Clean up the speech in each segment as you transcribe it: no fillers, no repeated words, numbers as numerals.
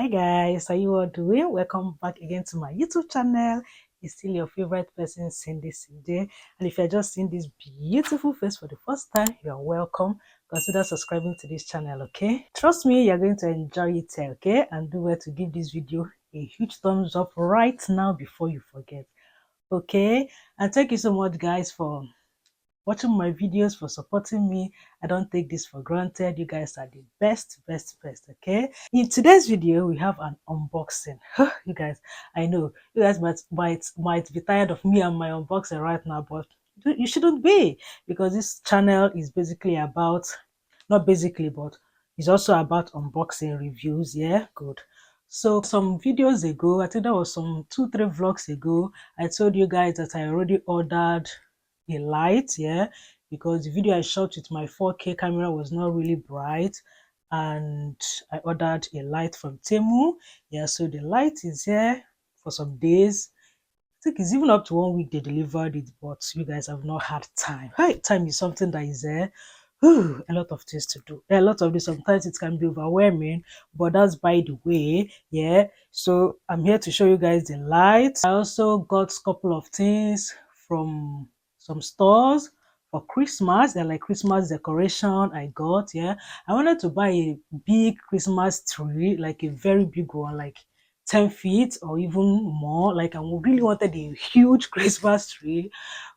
Hi guys, how you all doing? Welcome back again to my YouTube channel. It's still your favorite person, Cindy CJAY. And if you're just seeing this beautiful face for the first time, you're welcome. Consider subscribing to this channel, okay? Trust me, you're going to enjoy it, okay? And do well to give this video a huge thumbs up right now before you forget, okay? And thank you so much, guys, for watching my videos, for supporting me. I don't take this for granted. You guys are the best, okay? In today's video, we have an unboxing. You guys, I know you guys might be tired of me and my unboxing right now, but you shouldn't be, because this channel is basically about, not basically, but it's also about unboxing reviews. Yeah, good. So some videos ago, I think that was some 2-3 vlogs ago, I told you guys that I already ordered a light, yeah, because the video I shot with my 4K camera was not really bright, and I ordered a light from Temu. Yeah, so the light is here for some days. I think it's even up to 1 week they delivered it, but you guys have not had time. Hey, time is something that is there. A lot of things to do. A lot of this, sometimes it can be overwhelming, but that's by the way. Yeah, so I'm here to show you guys the light. I also got a couple of things from some stores for Christmas. They're like Christmas decoration I got. Yeah, I wanted to buy a big Christmas tree, like a very big one, like 10 feet or even more. Like I really wanted a huge Christmas tree,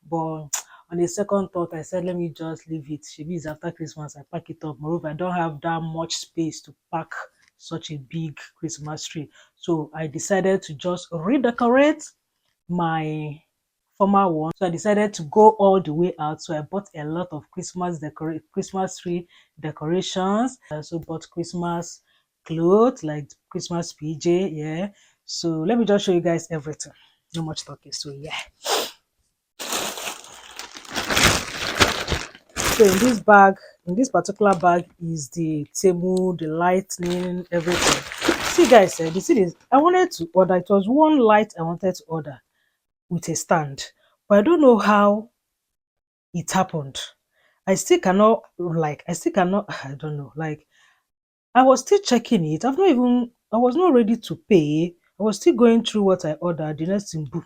but on a second thought, I said, let me just leave it. Maybe it's after Christmas, I pack it up. Moreover, I don't have that much space to pack such a big Christmas tree. So I decided to just redecorate my former one. So I decided to go all the way out. So I bought a lot of Christmas tree decorations. I also bought Christmas clothes like Christmas PJ. Yeah. So let me just show you guys everything. No much talking. So yeah. So in this bag, in this particular bag is the table, the lightning, everything. See guys, the thing is, I wanted to order, it was one light I wanted to order with a stand, but I don't know how it happened. I still cannot, I don't know, like, I was still checking it. I was not ready to pay. I was still going through what I ordered. The next thing, boom,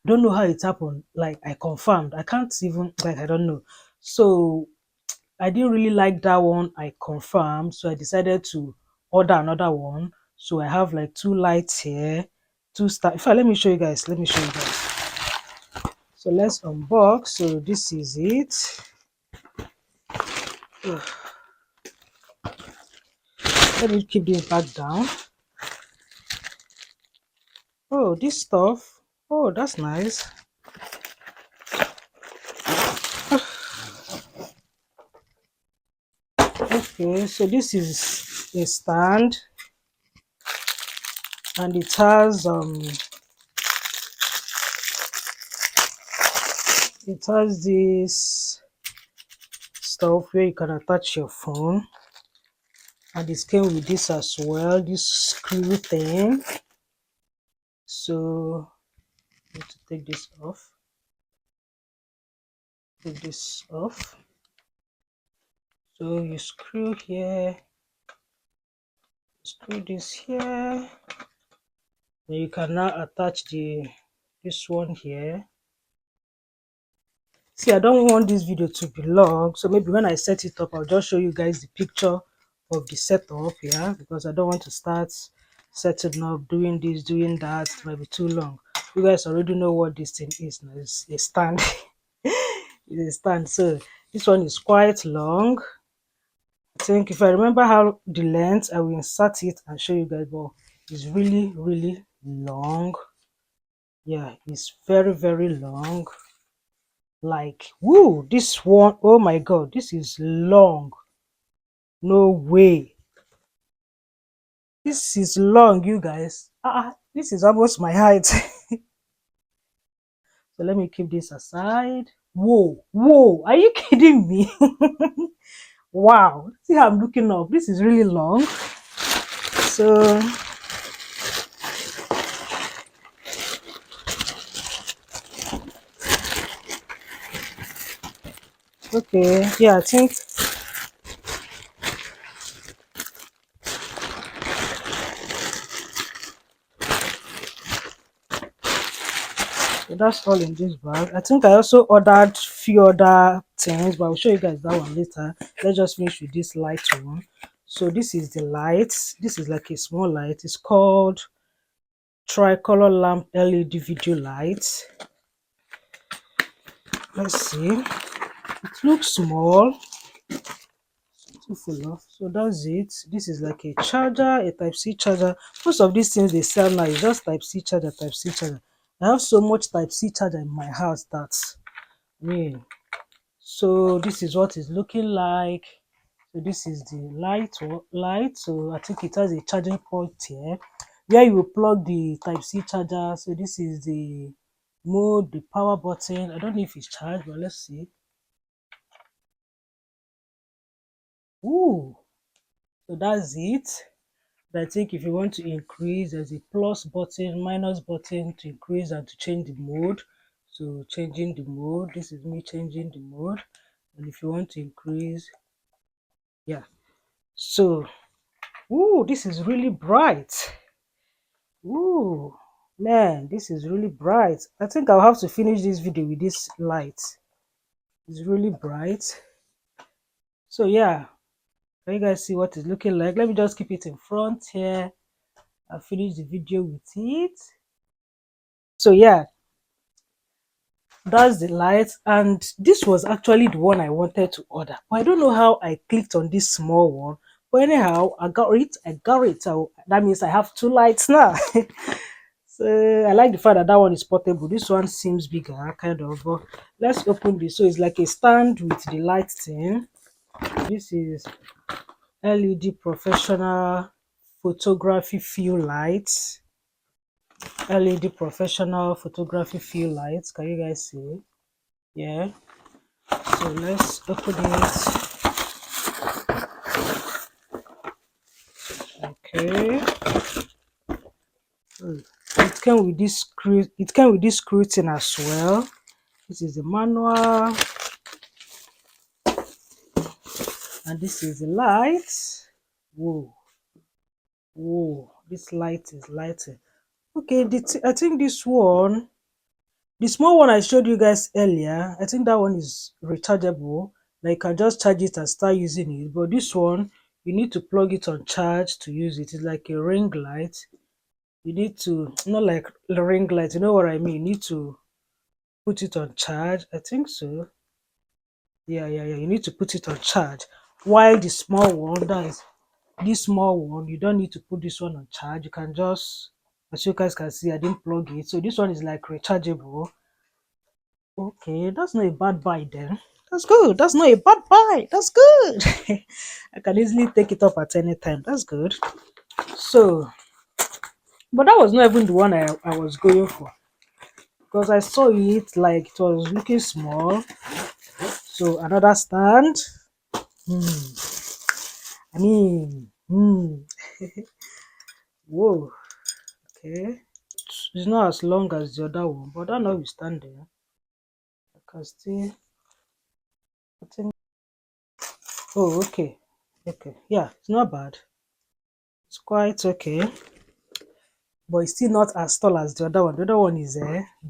don't know how it happened. Like, I confirmed. I can't even, like, I don't know. So I didn't really like that one. I confirmed. So I decided to order another one. So I have like 2 lights here, 2 star. In fact, let me show you guys. Let me show you guys. So let's unbox. So this is it. Ugh. Let me keep this back down. Oh, this stuff. Oh, that's nice. Okay, so this is a stand, and it has this stuff where you can attach your phone, and it came with this as well, this screw thing. So I need to take this off. Take this off. So you screw here, screw this here. Then you can now attach this one here. See, I don't want this video to be long, so maybe when I set it up, I'll just show you guys the picture of the setup, yeah, because I don't want to start setting up, doing this, doing that. It might be too long. You guys already know what this thing is now. It's a stand. It's a stand. So this one is quite long. I think if I remember how the length, I will insert it and show you guys, but it's really, really long. Yeah, it's very, very long. Like, woo, this one, oh my god, this is long. No way. This is long, you guys. This is almost my height. So let me keep this aside. Whoa, are you kidding me? Wow, see how I'm looking up. This is really long. So okay, yeah, I think that's all in this bag. I think I also ordered few other things, but I'll show you guys that one later. Let's just finish with this light one. So this is the light. This is like a small light. It's called tricolor lamp LED video light. Let's see. It looks small. So that's it. This is like a charger, a type C charger. Most of these things they sell now is just type C charger, type C charger. I have so much type C charger in my house that so this is what it's looking like. So this is the light. So I think it has a charging port here where you will plug the type C charger. So this is the mode, the power button. I don't know if it's charged, but let's see. Ooh, so that's it. But I think if you want to increase, there's a plus button, minus button to increase and to change the mode. So changing the mode, this is me changing the mode. And if you want to increase, yeah. So, ooh, this is really bright. Ooh, man, this is really bright. I think I'll have to finish this video with this light. It's really bright. So yeah, can you guys see what it's looking like? Let me just keep it in front here. I'll finish the video with it. So yeah, that's the light, and this was actually the one I wanted to order, but I don't know how I clicked on this small one. But anyhow, I got it. So that means I have two lights now. So I like the fact that that one is portable. This one seems bigger, kind of. But let's open this. So it's like a stand with the light thing. This is LED professional photography field lights. LED professional photography field lights. Can you guys see? Yeah. So let's open it. Okay. It came with this screw. It came with this screw thing as well. This is the manual, and this is the light. Whoa, whoa! This light is lighting. Okay, I think this one, the small one I showed you guys earlier, I think that one is rechargeable. Like you can just charge it and start using it. But this one, you need to plug it on charge to use it. It's like a ring light. You need to, not like the ring light, you know what I mean? You need to put it on charge. I think so. Yeah. You need to put it on charge. While the small one, that is this small one, you don't need to put this one on charge. You can just, as you guys can see, I didn't plug it. So this one is like rechargeable. Okay, that's not a bad buy then. That's good. That's not a bad buy. That's good. I can easily take it up at any time. That's good. So, but that was not even the one I was going for, because I saw it like it was looking small. So another stand. I mean, whoa, okay. It's not as long as the other one, but that notwithstanding, I can still, I think, oh, okay, yeah, it's not bad. It's quite okay, but it's still not as tall as the other one. The other one is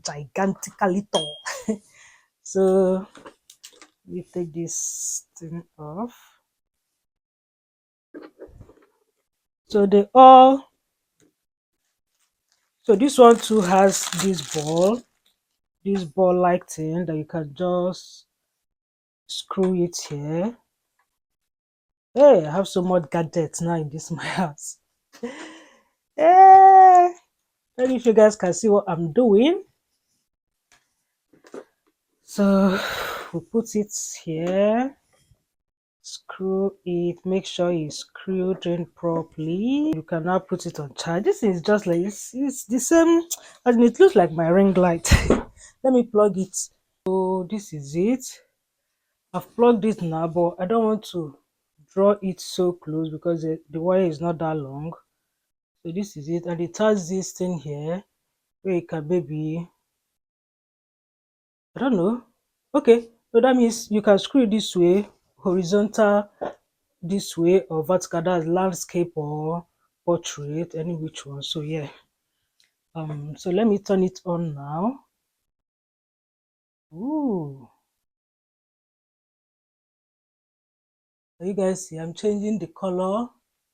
gigantically tall. So, we take this thing off. So they all, so this one too has this ball like thing that you can just screw it here. Hey, I have so much gadgets now in this my house. Hey, let me if you guys can see what I'm doing. So we put it here, screw it, make sure it's screwed in properly. You can now put it on charge. This is just like it's the same, and it looks like my ring light. Let me plug it. So this is it. I've plugged it now, but I don't want to draw it so close because the wire is not that long. So this is it, and it has this thing here where you can maybe, I don't know. Okay, so that means you can screw it this way, horizontal this way, or vertical, that's landscape or portrait, any which one. So yeah. So let me turn it on now. Ooh. So you guys see, I'm changing the color,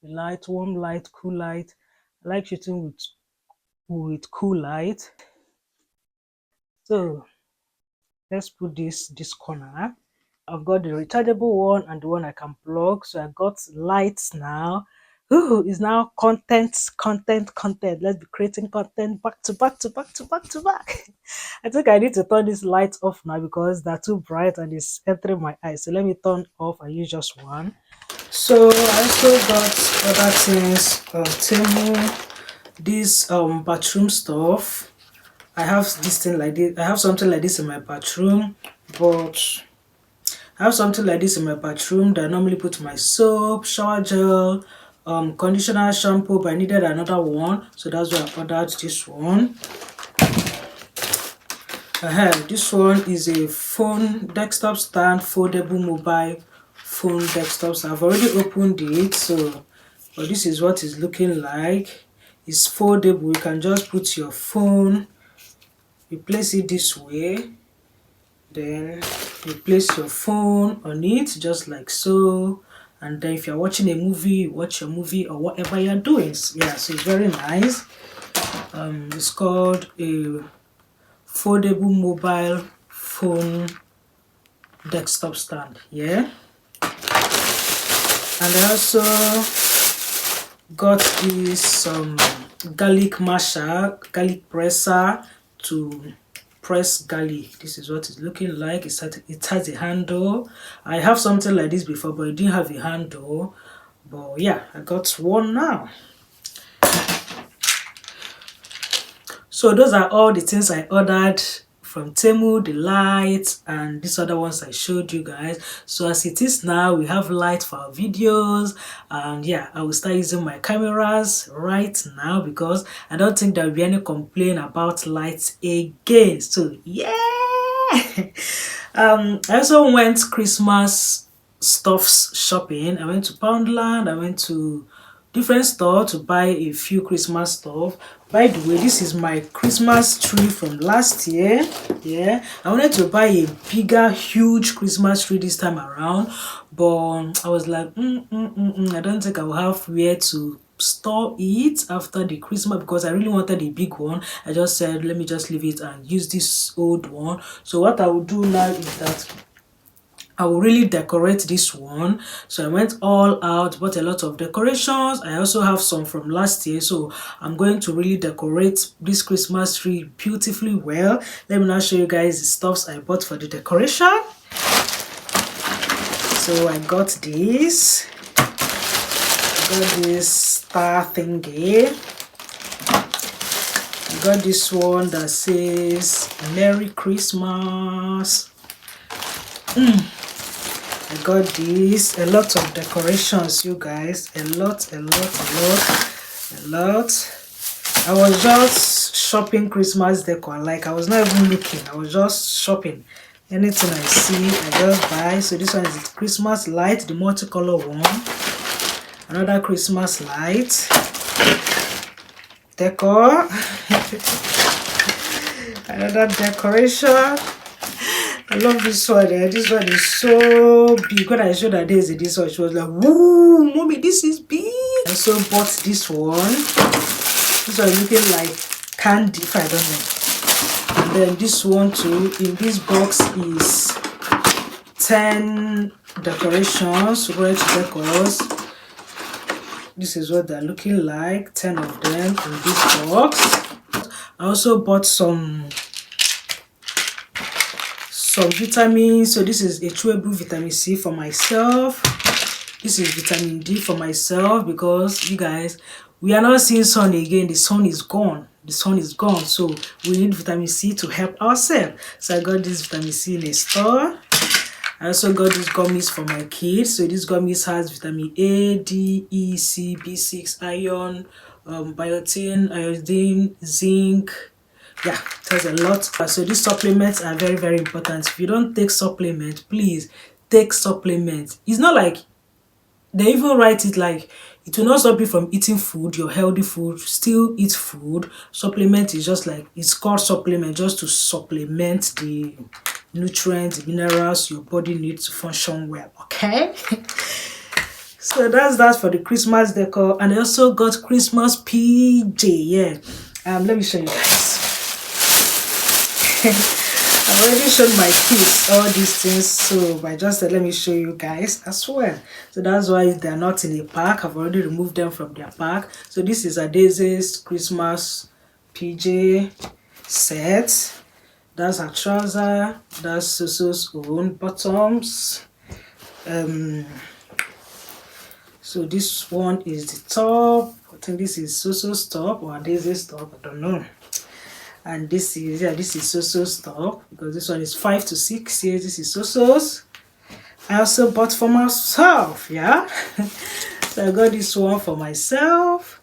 the light, warm light, cool light. I like shooting with cool light. So let's put this corner. I've got the rechargeable one and the one I can plug. So I got lights now. Ooh, it's now content. Let's be creating content back to back to back to back to back. I think I need to turn this light off now because they're too bright and it's entering my eyes. So let me turn off and use just one. So I also got other things on Temu. This bathroom stuff. I have this thing like this. I have something like this in my bathroom, but I have something like this in my bathroom that I normally put my soap, shower gel, conditioner, shampoo, but I needed another one, so that's why I ordered this one. This one is a phone desktop stand, foldable mobile phone desktop stand. I've already opened it, so but this is what it's looking like. It's foldable. You can just put your phone, you place it this way, then you place your phone on it just like so, and then if you're watching a movie, you watch your movie or whatever you're doing. Yeah, so it's very nice. It's called a foldable mobile phone desktop stand. Yeah, and I also got this garlic masher, garlic presser to press garlic. This is what it's looking like. It has a handle. I have something like this before, but it didn't have a handle. But yeah, I got one now. So those are all the things I ordered from Temu, the lights and these other ones I showed you guys. So as it is now, we have light for our videos, and yeah, I will start using my cameras right now because I don't think there will be any complaint about lights again. So yeah. I also went Christmas stuffs shopping. I went to Poundland, I went to different store to buy a few Christmas stuff. By the way, this is my Christmas tree from last year. Yeah, I wanted to buy a bigger, huge Christmas tree this time around, but I was like, I don't think I will have where to store it after the Christmas because I really wanted a big one. I just said, let me just leave it and use this old one. So what I will do now is that I will really decorate this one. So I went all out, bought a lot of decorations. I also have some from last year, so I'm going to really decorate this Christmas tree beautifully well. Let me now show you guys the stuffs I bought for the decoration. So I got this. I got this star thingy. I got this one that says Merry Christmas. I got this, a lot of decorations, you guys, a lot. I was just shopping Christmas decor, like I was not even looking, I was just shopping. Anything I see, I just buy. So this one is the Christmas light, the multicolor one. Another Christmas light, decor, another decoration. I love this one. This one is so big. When I showed her this one, she was like, "Woo, mommy, this is big." I also bought this one. This one looking like candy, if I don't know. And then this one too. In this box is 10 decorations, red decors. This is what they're looking like. 10 of them in this box. I also bought some vitamins. So this is a chewable vitamin C for myself. This is vitamin D for myself because you guys, we are not seeing sun again. The sun is gone. So we need vitamin C to help ourselves. So I got this vitamin C in a store. I also got these gummies for my kids. So these gummies has vitamin A, D, E, C, B6, iron, biotin, iodine, zinc. Yeah, there's a lot. So these supplements are very, very important. If you don't take supplements, please take supplements. It's not like they even write it like it will not stop you from eating food, your healthy food. Still eat food. Supplement is just like, it's called supplement just to supplement nutrients, minerals your body needs to function well. Okay. So that's that for the Christmas decor. And I also got Christmas PJ. Yeah. Let me show you guys. I already showed my kids all these things, so I just said let me show you guys as well. So that's why they're not in a pack. I've already removed them from their pack. So this is a Daisy's Christmas PJ set. That's her trouser. That's Soso's own bottoms. So this one is the top. I think this is Soso's top or Daisy's top. I don't know. And this is Soso's top, because this one is 5 to 6 years. This is Soso's. I also bought for myself, yeah. So I got this one for myself.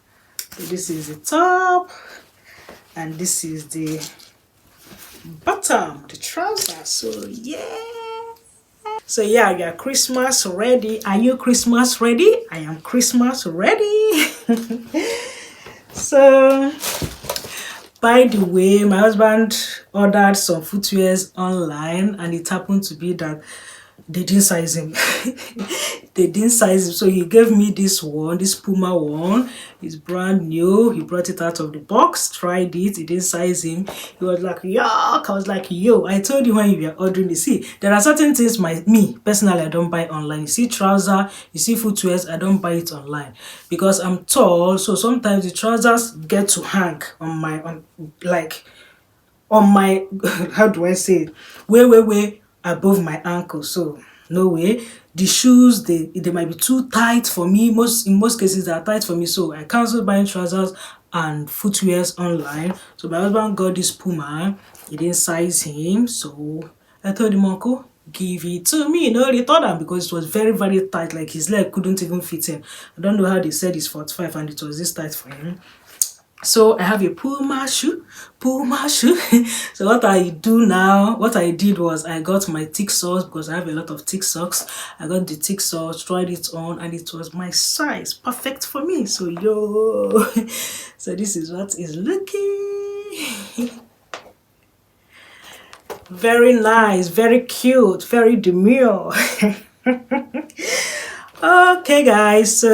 So this is the top, and this is the bottom, the trouser. So yeah. So yeah, you are Christmas ready. Are you Christmas ready? I am Christmas ready. So, by the way, my husband ordered some footwears online, and it happened to be that they didn't size him. They didn't size him, so he gave me this one, this Puma one. It's brand new. He brought it out of the box, tried it, it didn't size him. He was like, yuck. I was like, yo, I told you when you were ordering this. See, there are certain things me personally I don't buy online. You see trouser, you see footwears, I don't buy it online because I'm tall, so sometimes the trousers get to hang on my how do I say it, way above my ankle. So no way. The shoes, they might be too tight for me. In most cases they are tight for me, so I canceled buying trousers and footwears online. So my husband got this Puma. He didn't size him, so I told him, uncle, give it to me. No, they thought that because it was very tight, like his leg couldn't even fit him. I don't know how they said it's 45 and it was this tight for him. So I have a Puma shoe. So what I did was I got my thick socks, because I have a lot of thick socks. I got the thick socks, tried it on, and it was my size, perfect for me. So yo, so this is what is looking. Very nice, very cute, very demure. Okay guys, so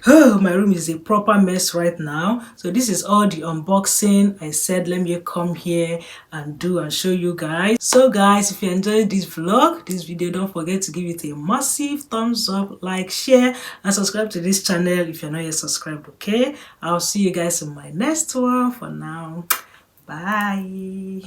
oh, my room is a proper mess right now. So this is all the unboxing. I said let me come here and show you guys. So guys, if you enjoyed this vlog, this video, don't forget to give it a massive thumbs up, like, share, and subscribe to this channel if you're not yet subscribed. Okay, I'll see you guys in my next one. For now, bye.